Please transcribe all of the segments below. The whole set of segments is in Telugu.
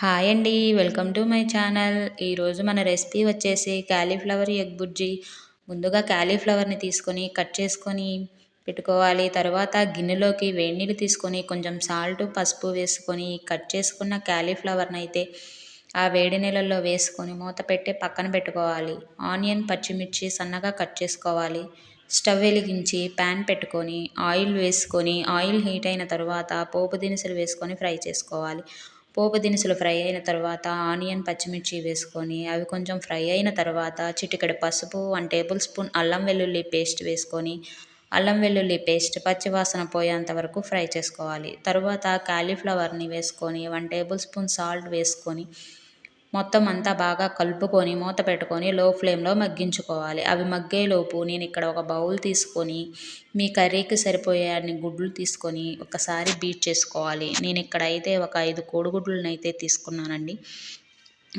హాయ్ అండి. Welcome to my channel. ఈరోజు మన రెసిపీ వచ్చేసి కాలీఫ్లవర్ ఎగ్ బుర్జీ. ముందుగా కాలీఫ్లవర్ని తీసుకొని కట్ చేసుకొని పెట్టుకోవాలి. తర్వాత గిన్నెలోకి వేడి నీళ్ళు తీసుకొని కొంచెం సాల్ట్ పసుపు వేసుకొని కట్ చేసుకున్న కాలీఫ్లవర్ని అయితే ఆ వేడి నీళ్ళల్లో వేసుకొని మూత పెట్టి పక్కన పెట్టుకోవాలి. ఆనియన్ పచ్చిమిర్చి సన్నగా కట్ చేసుకోవాలి. స్టవ్ వెలిగించి ప్యాన్ పెట్టుకొని ఆయిల్ వేసుకొని ఆయిల్ హీట్ అయిన తర్వాత పోపు దినుసులు వేసుకొని ఫ్రై చేసుకోవాలి. పోపు దినుసులు ఫ్రై అయిన తర్వాత ఆనియన్ పచ్చిమిర్చి వేసుకొని అవి కొంచెం ఫ్రై అయిన తర్వాత చిటికెడు పసుపు 1 టేబుల్ స్పూన్ అల్లం వెల్లుల్లి పేస్ట్ వేసుకొని అల్లం వెల్లుల్లి పేస్ట్ పచ్చివాసన పోయేంత వరకు ఫ్రై చేసుకోవాలి. తర్వాత కాలీఫ్లవర్ని వేసుకొని 1 టేబుల్ స్పూన్ సాల్ట్ వేసుకొని మొత్తం అంతా బాగా కలుపుకొని మూత పెట్టుకొని లో ఫ్లేమ్లో మగ్గించుకోవాలి. అవి మగ్గేలోపు నేను ఇక్కడ ఒక బౌల్ తీసుకొని మీ కర్రీకి సరిపోయే అన్ని గుడ్లు తీసుకొని ఒకసారి బీట్ చేసుకోవాలి. నేను ఇక్కడ అయితే ఒక 5 కోడిగుడ్లను అయితే తీసుకున్నానండి.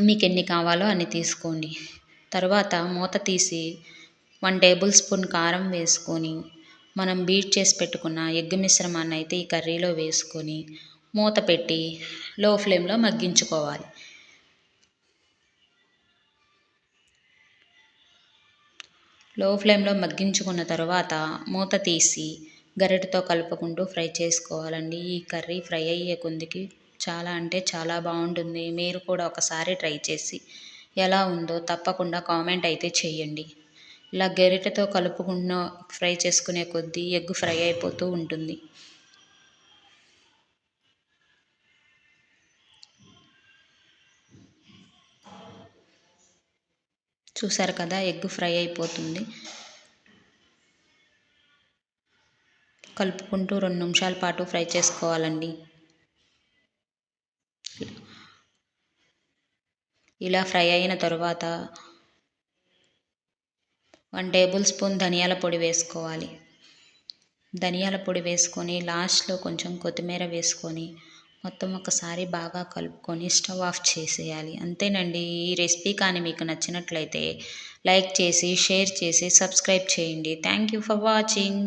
మీకు ఎన్ని కావాలో అన్ని తీసుకోండి. తర్వాత మూత తీసి 1 టేబుల్ స్పూన్ కారం వేసుకొని మనం బీట్ చేసి పెట్టుకున్న ఎగ్ మిశ్రమాన్ని అయితే ఈ కర్రీలో వేసుకొని మూత పెట్టి లో ఫ్లేమ్లో మగ్గించుకోవాలి. లో ఫ్లేమ్లో మగ్గించుకున్న తర్వాత మూత తీసి గరిటెతో కలుపుకుంటూ ఫ్రై చేసుకోవాలండి. ఈ కర్రీ ఫ్రై అయ్యే కొద్దికి చాలా అంటే చాలా బాగుంటుంది. మీరు కూడా ఒకసారి ట్రై చేసి ఎలా ఉందో తప్పకుండా కామెంట్ అయితే చేయండి. ఇలా గరిటెతో కలుపుకున్న ఫ్రై చేసుకునే కొద్దీ ఎగ్ ఫ్రై అయిపోతూ ఉంటుంది. చూసారు కదా, ఎగ్ ఫ్రై అయిపోతుంది. కలుపుకుంటూ 2 నిమిషాల పాటు ఫ్రై చేసుకోవాలండి. ఇలా ఫ్రై అయిన తర్వాత 1 టేబుల్ స్పూన్ ధనియాల పొడి వేసుకోవాలి. ధనియాల పొడి వేసుకొని లాస్ట్లో కొంచెం కొత్తిమీర వేసుకొని మొత్తం ఒకసారి బాగా కలుపుకొని స్టవ్ ఆఫ్ చేసేయాలి. అంతేనండి. ఈ రెసిపీ కానీ మీకు నచ్చినట్లయితే లైక్ చేసి షేర్ చేసి సబ్స్క్రైబ్ చేయండి. Thank you for watching.